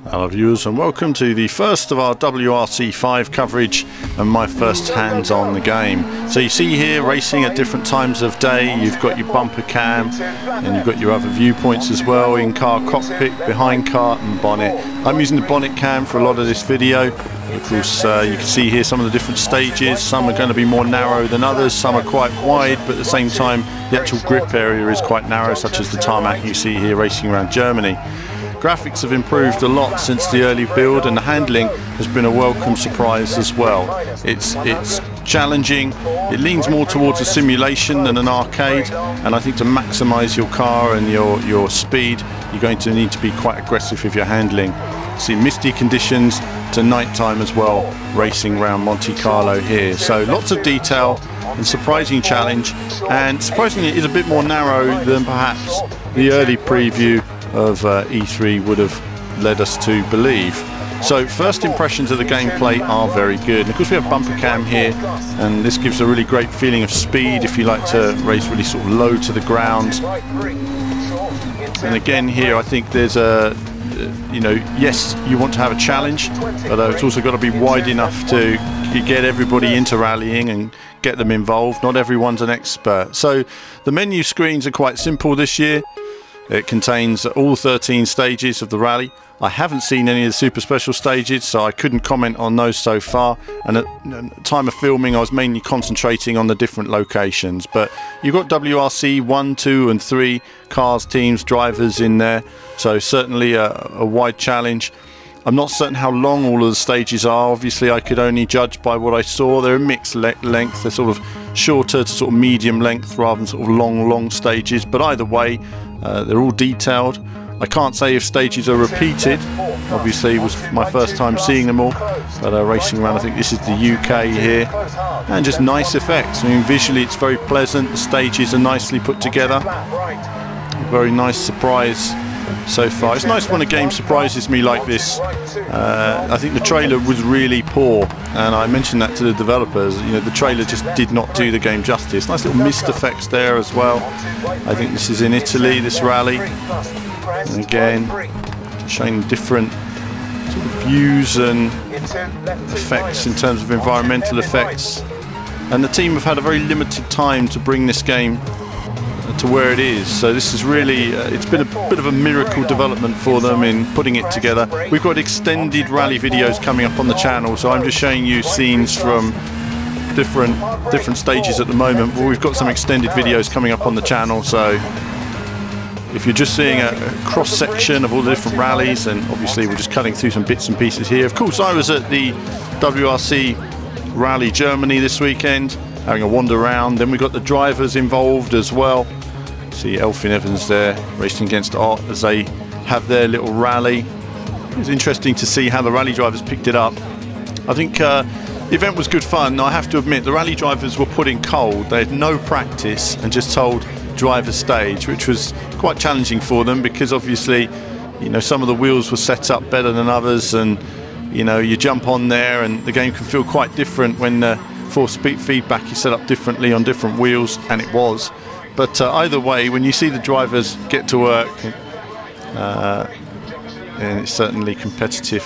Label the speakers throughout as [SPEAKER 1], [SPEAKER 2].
[SPEAKER 1] Hello viewers, and welcome to the first of our WRC 5 coverage and my first hands on the game. So you see here racing at different times of day. You've got your bumper cam and you've got your other viewpoints as well, in-car cockpit, behind car and bonnet. I'm using the bonnet cam for a lot of this video. Of course you can see here some of the different stages. Some are going to be more narrow than others, some are quite wide, but at the same time the actual grip area is quite narrow, such as the tarmac you see here racing around Germany. Graphics have improved a lot since the early build, and the handling has been a welcome surprise as well. It's challenging, it leans more towards a simulation than an arcade, and I think to maximise your car and your speed you're going to need to be quite aggressive with your handling. See misty conditions to night time as well, racing around Monte Carlo here. So lots of detail and surprising challenge, and surprisingly it is a bit more narrow than perhaps the early preview of E3 would have led us to believe. So first impressions of the gameplay are very good, and of course we have bumper cam here, and this gives a really great feeling of speed if you like to race really sort of low to the ground. And again here I think there's a yes, you want to have a challenge, but it's also got to be wide enough to get everybody into rallying and get them involved. Not everyone's an expert. So the menu screens are quite simple this year. It contains all 13 stages of the rally. I haven't seen any of the super special stages, so I couldn't comment on those so far, and at the time of filming I was mainly concentrating on the different locations. But you've got WRC 1, 2 and 3 cars, teams, drivers in there, so certainly a wide challenge. I'm not certain how long all of the stages are. Obviously I could only judge by what I saw. They're a mixed length, they're sort of shorter to sort of medium length rather than sort of long stages, but either way they're all detailed. I can't say if stages are repeated, obviously it was my first time seeing them all, but racing around, I think this is the UK here, and just nice effects. I mean, visually it's very pleasant, the stages are nicely put together, very nice surprise so far. It's nice when a game surprises me like this. I think the trailer was really poor, and I mentioned that to the developers. You know, the trailer just did not do the game justice. Nice little mist effects there as well. I think this is in Italy, this rally, and again showing different sort of views and effects in terms of environmental effects. And the team have had a very limited time to bring this game to where it is, so this is really it's been a bit of a miracle development for them in putting it together. We've got extended rally videos coming up on the channel, so I'm just showing you scenes from different stages at the moment, but we've got some extended videos coming up on the channel. So if you're just seeing a cross section of all the different rallies, and obviously we're just cutting through some bits and pieces here. Of course I was at the WRC Rally Germany this weekend having a wander around. Then we got the drivers involved as well. See Elfyn Evans there racing against Ott as they have their little rally. It's interesting to see how the rally drivers picked it up. I think the event was good fun. I have to admit the rally drivers were put in cold. They had no practice and just told driver stage, which was quite challenging for them, because obviously some of the wheels were set up better than others, and you jump on there and the game can feel quite different when the force feedback is set up differently on different wheels, and it was. But either way, when you see the drivers get to work, and it's certainly competitive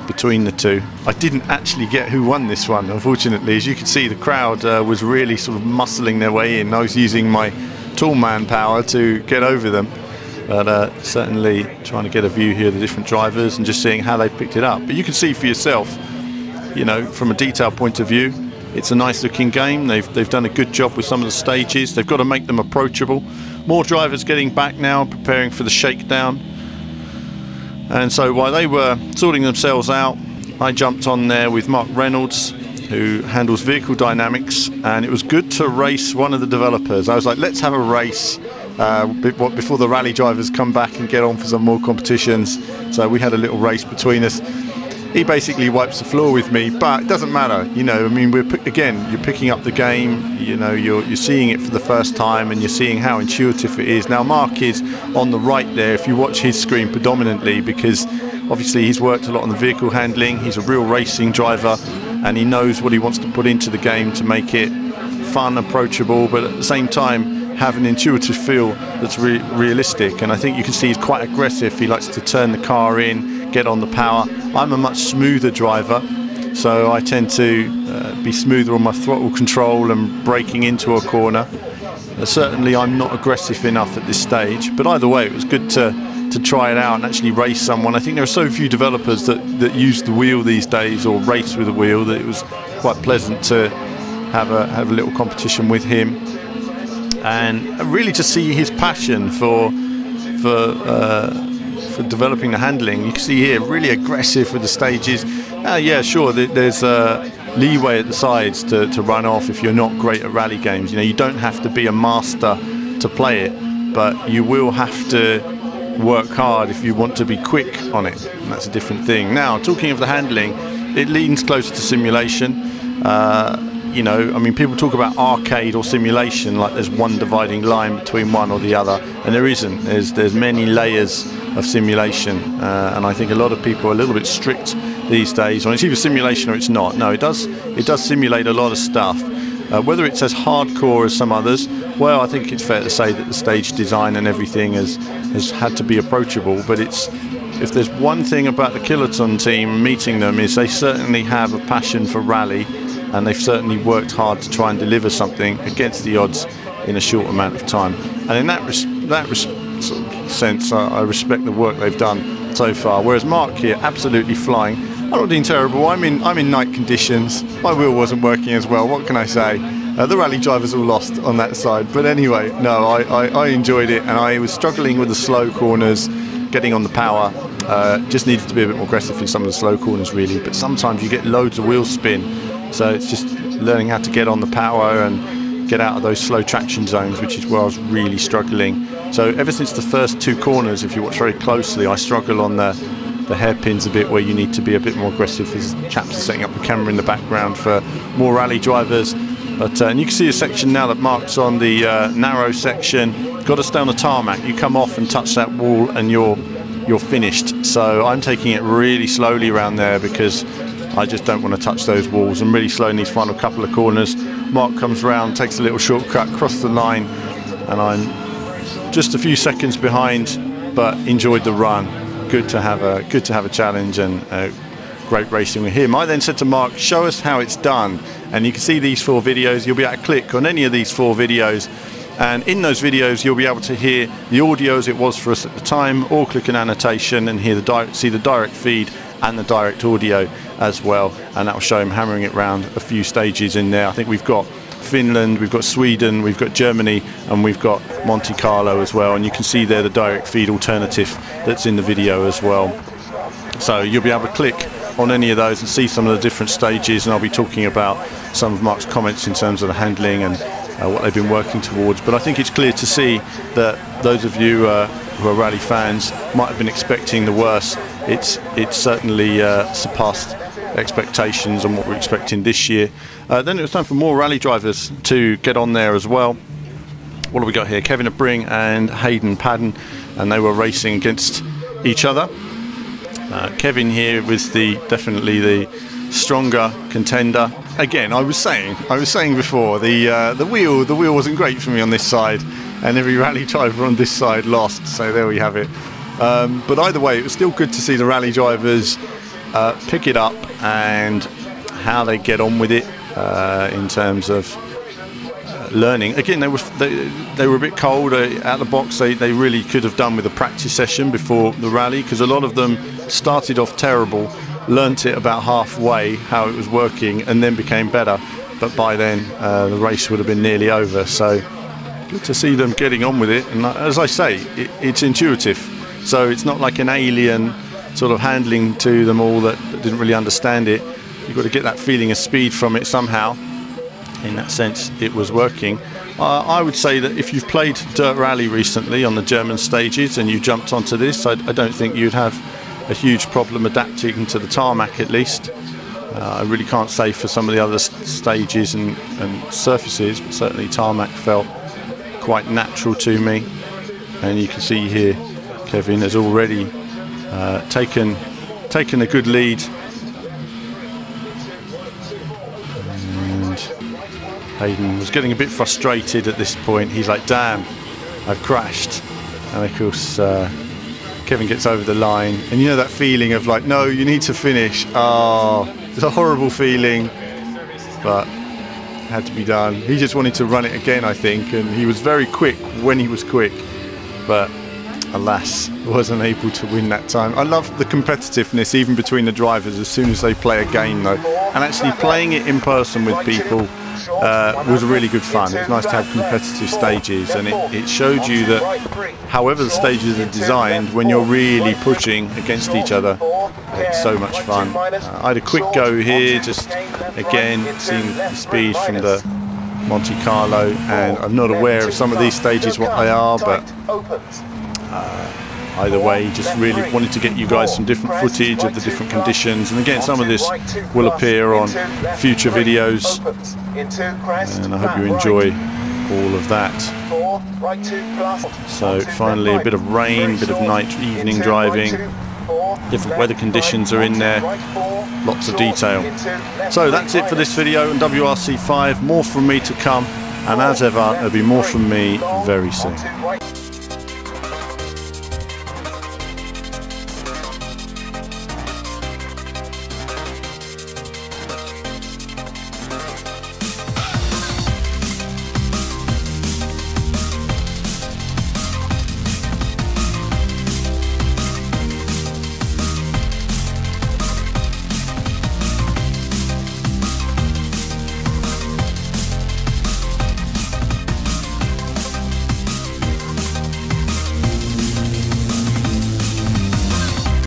[SPEAKER 1] between the two. I didn't actually get who won this one, unfortunately. As you can see, the crowd was really sort of muscling their way in. I was using my tall man power to get over them, but certainly trying to get a view here of the different drivers and just seeing how they picked it up. But you can see for yourself, from a detail point of view, it's a nice looking game. They've done a good job with some of the stages. They've got to make them approachable. More drivers getting back now, preparing for the shakedown. And so while they were sorting themselves out, I jumped on there with Mark Reynolds, who handles vehicle dynamics, and it was good to race one of the developers. I was like, let's have a race before the rally drivers come back and get on for some more competitions. So we had a little race between us. He basically wipes the floor with me, but it doesn't matter. I mean, you're picking up the game. You're seeing it for the first time, and you're seeing how intuitive it is. Now, Mark is on the right there. If you watch his screen predominantly, because obviously he's worked a lot on the vehicle handling. He's a real racing driver, and he knows what he wants to put into the game to make it fun, approachable, but at the same time have an intuitive feel that's realistic. And I think you can see he's quite aggressive. He likes to turn the car in, get on the power. I'm a much smoother driver, so I tend to be smoother on my throttle control and braking into a corner. Certainly I'm not aggressive enough at this stage, but either way it was good to try it out and actually race someone. I think there are so few developers that use the wheel these days or race with a wheel that it was quite pleasant to have a little competition with him and really to see his passion for developing the handling. You can see here really aggressive with the stages. Yeah, sure, there's leeway at the sides to run off if you're not great at rally games. You know, you don't have to be a master to play it, but you will have to work hard if you want to be quick on it, and that's a different thing. Now, talking of the handling, it leans closer to simulation. You know, I mean, people talk about arcade or simulation like there's one dividing line between one or the other, and there isn't. There's many layers of simulation, and I think a lot of people are a little bit strict these days on it's either simulation or it's not. No, it does simulate a lot of stuff. Whether it's as hardcore as some others, well, I think it's fair to say that the stage design and everything has had to be approachable, but if there's one thing about the Kiloton team, meeting them, is they certainly have a passion for rally, and they've certainly worked hard to try and deliver something against the odds in a short amount of time. And in that sort of sense, I respect the work they've done so far. Whereas Mark here, absolutely flying. I'm not doing terrible. I'm in night conditions. My wheel wasn't working as well. What can I say? The rally drivers all lost on that side. But anyway, no, I enjoyed it, and I was struggling with the slow corners, getting on the power. Just needed to be a bit more aggressive in some of the slow corners, really. But sometimes you get loads of wheel spin, so it's just learning how to get on the power and get out of those slow traction zones, which is where I was really struggling. So ever since the first two corners, if you watch very closely, I struggle on the hairpins a bit, where you need to be a bit more aggressive. These chaps are setting up the camera in the background for more rally drivers. But and you can see a section now that Mark's on the narrow section. Got to stay on the tarmac. You come off and touch that wall and you're finished. So I'm taking it really slowly around there because I just don't want to touch those walls. I'm really slow in these final couple of corners. Mark comes round, takes a little shortcut, across the line, and I'm just a few seconds behind, but enjoyed the run. Good to have a challenge and great racing with him. I then said to Mark, show us how it's done, and you can see these 4 videos. You'll be able to click on any of these 4 videos, and in those videos you'll be able to hear the audio as it was for us at the time, or click an annotation and hear see the direct feed and the direct audio as well, and that will show him hammering it round a few stages in there. I think we've got Finland, we've got Sweden, we've got Germany, and we've got Monte Carlo as well, and you can see there the direct feed alternative that's in the video as well. So you'll be able to click on any of those and see some of the different stages, and I'll be talking about some of Mark's comments in terms of the handling and what they've been working towards. But I think it's clear to see that those of you who are rally fans might have been expecting the worst. It's certainly surpassed expectations on what we're expecting this year. Then it was time for more rally drivers to get on there as well. What have we got here? Kevin Abring and Hayden Padden, and they were racing against each other. Kevin here was definitely the stronger contender. Again, I was saying before, the wheel wasn't great for me on this side, and every rally driver on this side lost. So there we have it. But either way, it was still good to see the rally drivers pick it up and how they get on with it in terms of learning. Again, they were a bit cold out the box. They really could have done with a practice session before the rally, because a lot of them started off terrible, learnt it about halfway how it was working, and then became better. But by then the race would have been nearly over. So good to see them getting on with it. And as I say, it's intuitive. So it's not like an alien sort of handling to them all that didn't really understand it. You've got to get that feeling of speed from it somehow. In that sense, it was working. I would say that if you've played Dirt Rally recently on the German stages and you jumped onto this, I don't think you'd have a huge problem adapting to the tarmac, at least. I really can't say for some of the other stages and surfaces, but certainly tarmac felt quite natural to me. And you can see here Kevin has already taken a good lead, and Hayden was getting a bit frustrated at this point. He's like, damn, I've crashed. And of course Kevin gets over the line, and you know that feeling of like, no, you need to finish. Oh, it's a horrible feeling, but it had to be done. He just wanted to run it again, I think, and he was very quick when he was quick, but alas, wasn't able to win that time. I love the competitiveness even between the drivers as soon as they play a game though, and actually playing it in person with people was really good fun. It was nice to have competitive stages, and it showed you that however the stages are designed, when you're really pushing against each other, it's so much fun. I had a quick go here, just again seeing the speed from the Monte Carlo, and I'm not aware of some of these stages what they are, but either way, just really wanted to get you guys some different footage of the different conditions, and again some of this will appear on future videos, and I hope you enjoy all of that. So finally a bit of rain, a bit of night evening driving, different weather conditions are in there, lots of detail. So that's it for this video on WRC 5, more from me to come, and as ever there'll be more from me very soon.